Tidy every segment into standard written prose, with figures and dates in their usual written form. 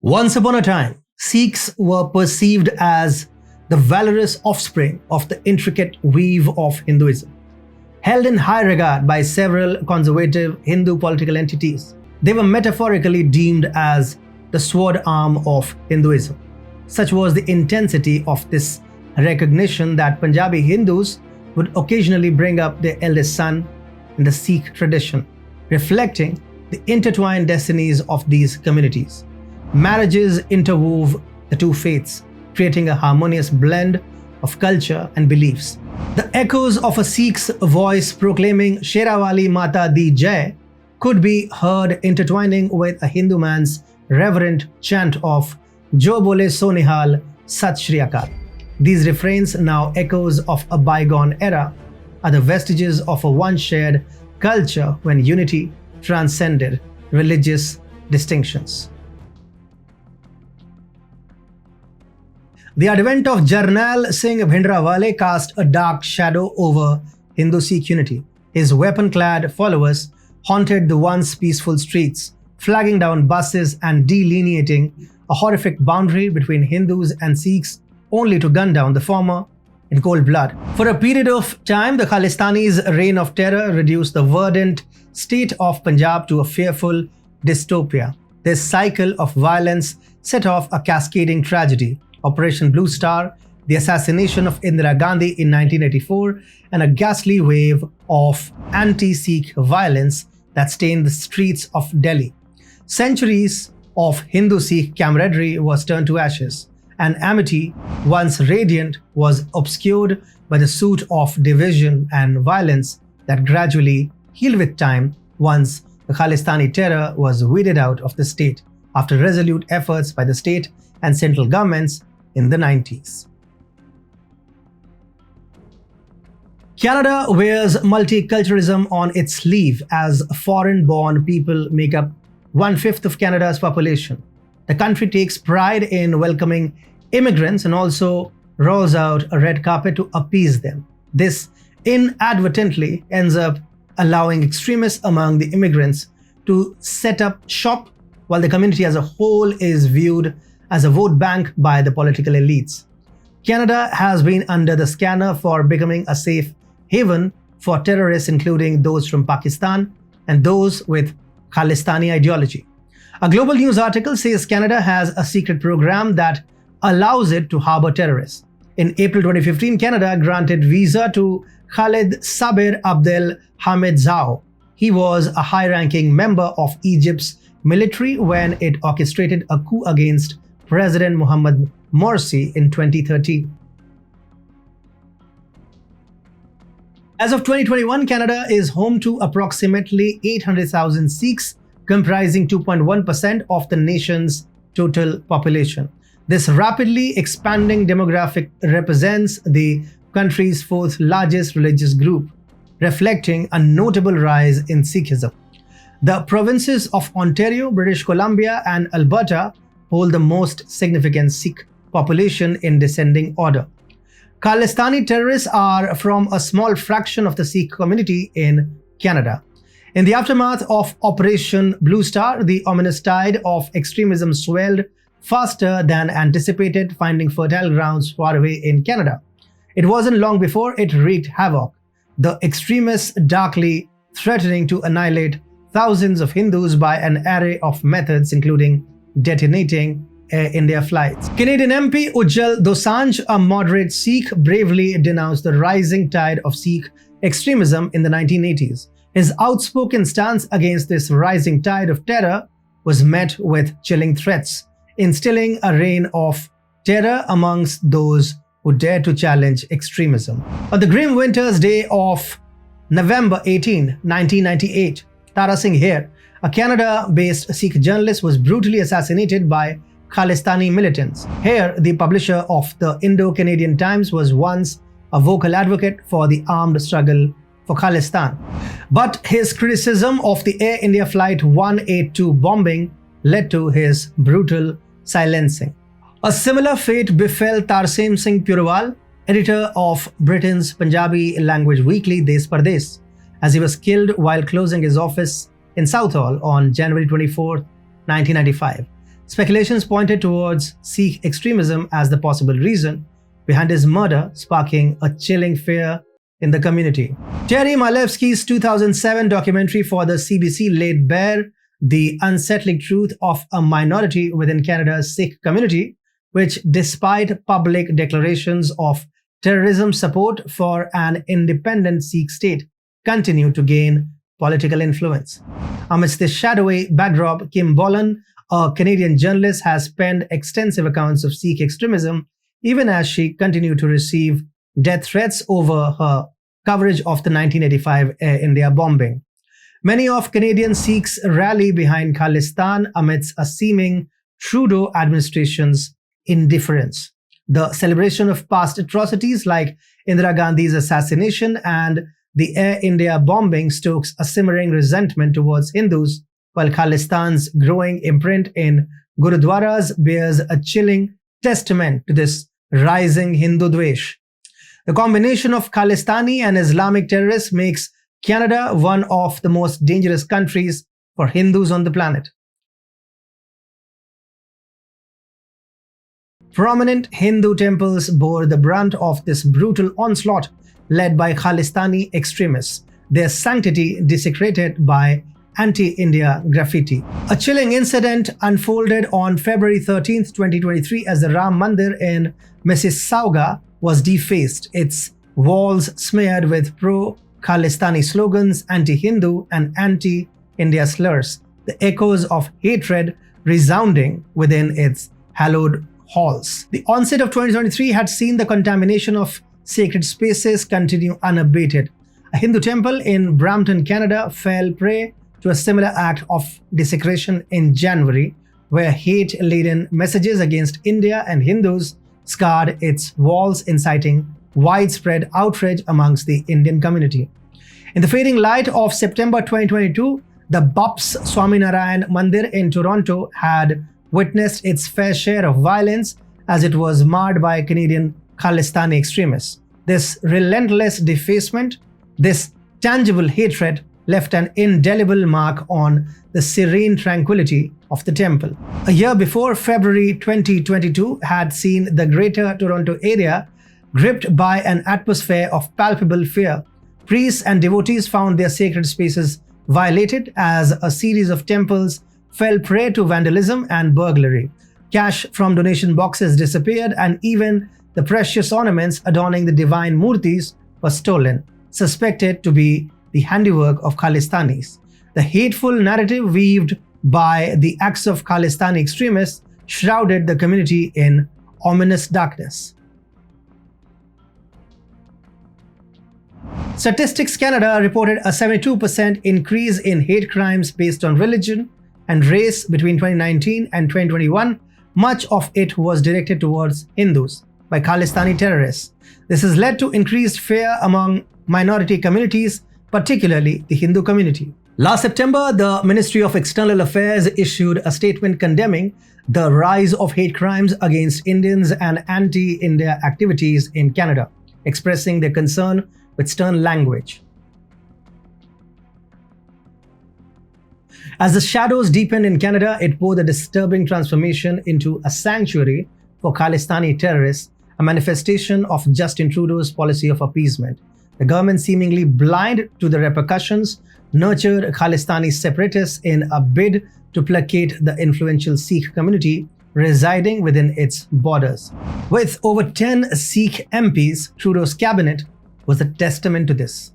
Once upon a time, Sikhs were perceived as the valorous offspring of the intricate weave of Hinduism. Held in high regard by several conservative Hindu political entities, they were metaphorically deemed as the sword arm of Hinduism. Such was the intensity of this recognition that Punjabi Hindus would occasionally bring up their eldest son in the Sikh tradition, reflecting the intertwined destinies of these communities. Marriages interwove the two faiths, creating a harmonious blend of culture and beliefs. The echoes of a Sikh's voice proclaiming Sherawali Mata Di Jai could be heard intertwining with a Hindu man's reverent chant of Jo Bole So Nihal Sat Shri Akal. These refrains, now echoes of a bygone era, are the vestiges of a once shared culture when unity transcended religious distinctions. The advent of Jarnail Singh Bhindranwale cast a dark shadow over Hindu-Sikh unity. His weapon-clad followers haunted the once peaceful streets, flagging down buses and delineating a horrific boundary between Hindus and Sikhs, only to gun down the former in cold blood. For a period of time, the Khalistani's reign of terror reduced the verdant state of Punjab to a fearful dystopia. This cycle of violence set off a cascading tragedy: Operation Blue Star, the assassination of Indira Gandhi in 1984, and a ghastly wave of anti-Sikh violence that stained the streets of Delhi. Centuries of Hindu-Sikh camaraderie was turned to ashes, and amity, once radiant, was obscured by the soot of division and violence that gradually healed with time once the Khalistani terror was weeded out of the state after resolute efforts by the state and central governments in the 90s. Canada wears multiculturalism on its sleeve as foreign-born people make up 1/5 of Canada's population. The country takes pride in welcoming immigrants and also rolls out a red carpet to appease them. This inadvertently ends up allowing extremists among the immigrants to set up shop, while the community as a whole is viewed as a vote bank by the political elites. Canada has been under the scanner for becoming a safe haven for terrorists, including those from Pakistan and those with Khalistani ideology. A global news article says Canada has a secret program that allows it to harbor terrorists. In April 2015, Canada granted visa to Khalid Sabir Abdel Hamid Zao. He was a high-ranking member of Egypt's military when it orchestrated a coup against President Mohamed Morsi in 2013. As of 2021, Canada is home to approximately 800,000 Sikhs, comprising 2.1% of the nation's total population. This rapidly expanding demographic represents the country's fourth largest religious group, reflecting a notable rise in Sikhism. The provinces of Ontario, British Columbia, and Alberta hold the most significant Sikh population in descending order. Khalistani terrorists are from a small fraction of the Sikh community in Canada. In the aftermath of Operation Blue Star, the ominous tide of extremism swelled faster than anticipated, finding fertile grounds far away in Canada. It wasn't long before it wreaked havoc, the extremists darkly threatening to annihilate thousands of Hindus by an array of methods, including detonating Air India flights. Canadian MP Ujjal Dosanjh, a moderate Sikh, bravely denounced the rising tide of Sikh extremism in the 1980s. His outspoken stance against this rising tide of terror was met with chilling threats, instilling a reign of terror amongst those who dared to challenge extremism. On the grim winter's day of November 18, 1998, Tara Singh here, a Canada-based Sikh journalist, was brutally assassinated by Khalistani militants. Here, the publisher of the Indo-Canadian Times was once a vocal advocate for the armed struggle for Khalistan. But his criticism of the Air India Flight 182 bombing led to his brutal silencing. A similar fate befell Tarsim Singh Purewal, editor of Britain's Punjabi language weekly Des Pardes, as he was killed while closing his office in Southall on January 24, 1995. Speculations pointed towards Sikh extremism as the possible reason behind his murder, sparking a chilling fear in the community. Terry Malevsky's 2007 documentary for the CBC laid bare the unsettling truth of a minority within Canada's Sikh community, which, despite public declarations of terrorism support for an independent Sikh state, continue to gain political influence. Amidst this shadowy backdrop, Kim Bollen, a Canadian journalist, has penned extensive accounts of Sikh extremism, even as she continued to receive death threats over her coverage of the 1985 Air India bombing. Many of Canadian Sikhs rally behind Khalistan amidst a seeming Trudeau administration's indifference. The celebration of past atrocities like Indira Gandhi's assassination and the Air India bombing stokes a simmering resentment towards Hindus, while Khalistan's growing imprint in Gurudwaras bears a chilling testament to this rising Hindudvesha. The combination of Khalistani and Islamic terrorists makes Canada one of the most dangerous countries for Hindus on the planet. Prominent Hindu temples bore the brunt of this brutal onslaught led by Khalistani extremists, their sanctity desecrated by anti-India graffiti. A chilling incident unfolded on February 13, 2023 as the Ram Mandir in Mississauga was defaced, its walls smeared with pro-Khalistani slogans, anti-Hindu and anti-India slurs, the echoes of hatred resounding within its hallowed halls. The onset of 2023 had seen the contamination of sacred spaces continue unabated. A Hindu temple in Brampton, Canada fell prey to a similar act of desecration in January, where hate-laden messages against India and Hindus scarred its walls, inciting widespread outrage amongst the Indian community. In the fading light of September 2022, the Baps Swaminarayan Mandir in Toronto had witnessed its fair share of violence as it was marred by Canadian Khalistani extremists. This relentless defacement, this tangible hatred, left an indelible mark on the serene tranquility of the temple. A year before, February 2022 had seen the Greater Toronto area gripped by an atmosphere of palpable fear. Priests and devotees found their sacred spaces violated as a series of temples fell prey to vandalism and burglary. Cash from donation boxes disappeared, and even the precious ornaments adorning the divine murtis were stolen, suspected to be the handiwork of Khalistanis. The hateful narrative weaved by the acts of Khalistani extremists shrouded the community in ominous darkness. Statistics Canada reported a 72% increase in hate crimes based on religion and race between 2019 and 2021. Much of it was directed towards Hindus by Khalistani terrorists. This has led to increased fear among minority communities, particularly the Hindu community. Last September, the Ministry of External Affairs issued a statement condemning the rise of hate crimes against Indians and anti-India activities in Canada, expressing their concern with stern language. As the shadows deepened in Canada, it bore the disturbing transformation into a sanctuary for Khalistani terrorists, a manifestation of Justin Trudeau's policy of appeasement. The government, seemingly blind to the repercussions, nurtured Khalistani separatists in a bid to placate the influential Sikh community residing within its borders. With over 10 Sikh MPs, Trudeau's cabinet was a testament to this.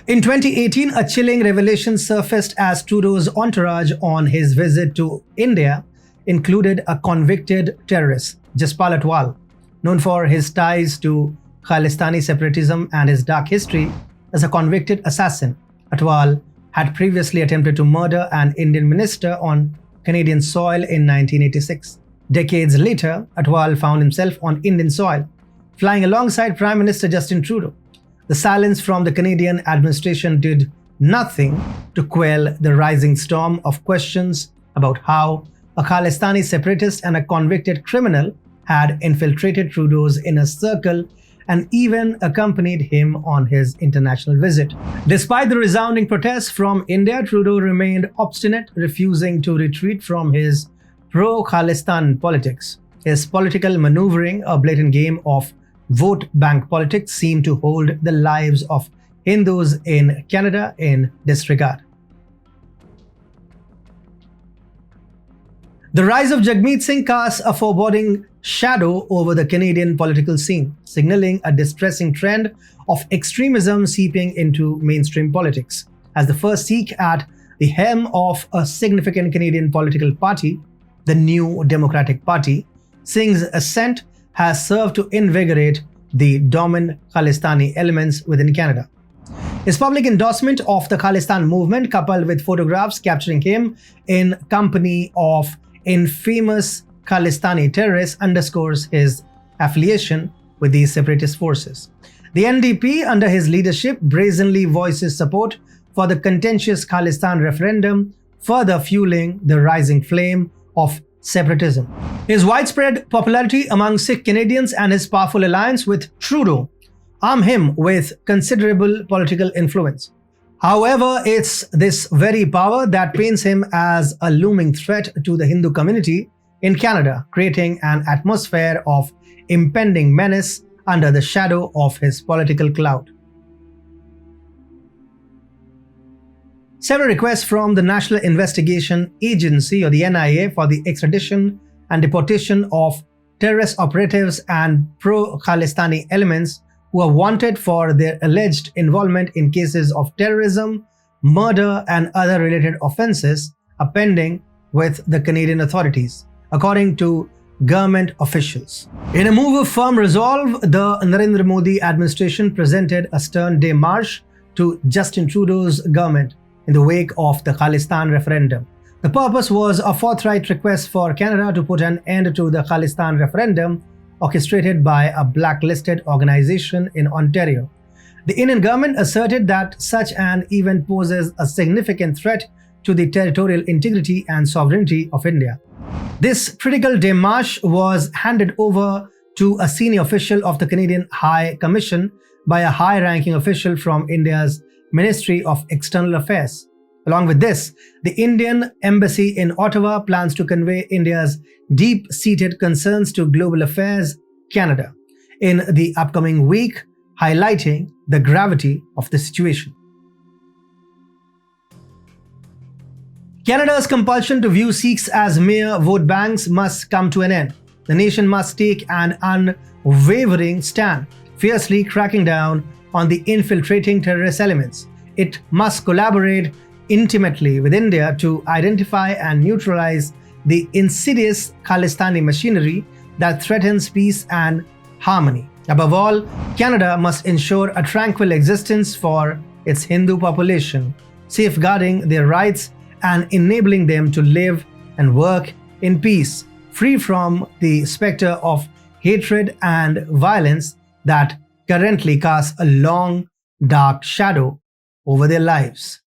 In 2018, a chilling revelation surfaced as Trudeau's entourage on his visit to India included a convicted terrorist, Jaspal Atwal, known for his ties to Khalistani separatism and his dark history as a convicted assassin. Atwal had previously attempted to murder an Indian minister on Canadian soil in 1986. Decades later, Atwal found himself on Indian soil, flying alongside Prime Minister Justin Trudeau. The silence from the Canadian administration did nothing to quell the rising storm of questions about how a Khalistani separatist and a convicted criminal had infiltrated Trudeau's inner circle and even accompanied him on his international visit. Despite the resounding protests from India, Trudeau remained obstinate, refusing to retreat from his pro-Khalistan politics. His political maneuvering, a blatant game of vote bank politics, seemed to hold the lives of Hindus in Canada in disregard. The rise of Jagmeet Singh casts a foreboding shadow over the Canadian political scene, signaling a distressing trend of extremism seeping into mainstream politics. As the first Sikh at the helm of a significant Canadian political party, the New Democratic Party, Singh's ascent has served to invigorate the dormant Khalistani elements within Canada. His public endorsement of the Khalistan movement, coupled with photographs capturing him in company of infamous Khalistani terrorists, underscores his affiliation with these separatist forces. The NDP, under his leadership, brazenly voices support for the contentious Khalistan referendum, further fueling the rising flame of separatism. His widespread popularity among Sikh Canadians and his powerful alliance with Trudeau arm him with considerable political influence. However, it's this very power that paints him as a looming threat to the Hindu community in Canada, creating an atmosphere of impending menace under the shadow of his political clout. Several requests from the National Investigation Agency, or the NIA, for the extradition and deportation of terrorist operatives and pro-Khalistani elements who are wanted for their alleged involvement in cases of terrorism, murder, and other related offenses are pending with the Canadian authorities, according to government officials. In a move of firm resolve, the Narendra Modi administration presented a stern démarche to Justin Trudeau's government in the wake of the Khalistan referendum. The purpose was a forthright request for Canada to put an end to the Khalistan referendum orchestrated by a blacklisted organization in Ontario. The Indian government asserted that such an event poses a significant threat to the territorial integrity and sovereignty of India. This critical démarche was handed over to a senior official of the Canadian High Commission by a high-ranking official from India's Ministry of External Affairs. Along with this, the Indian Embassy in Ottawa plans to convey India's deep-seated concerns to Global Affairs Canada in the upcoming week, highlighting the gravity of the situation. Canada's compulsion to view Sikhs as mere vote banks must come to an end. The nation must take an unwavering stand, fiercely cracking down on the infiltrating terrorist elements. It must collaborate intimately with India to identify and neutralize the insidious Khalistani machinery that threatens peace and harmony. Above all, Canada must ensure a tranquil existence for its Hindu population, safeguarding their rights and enabling them to live and work in peace, free from the specter of hatred and violence that currently casts a long, dark shadow over their lives.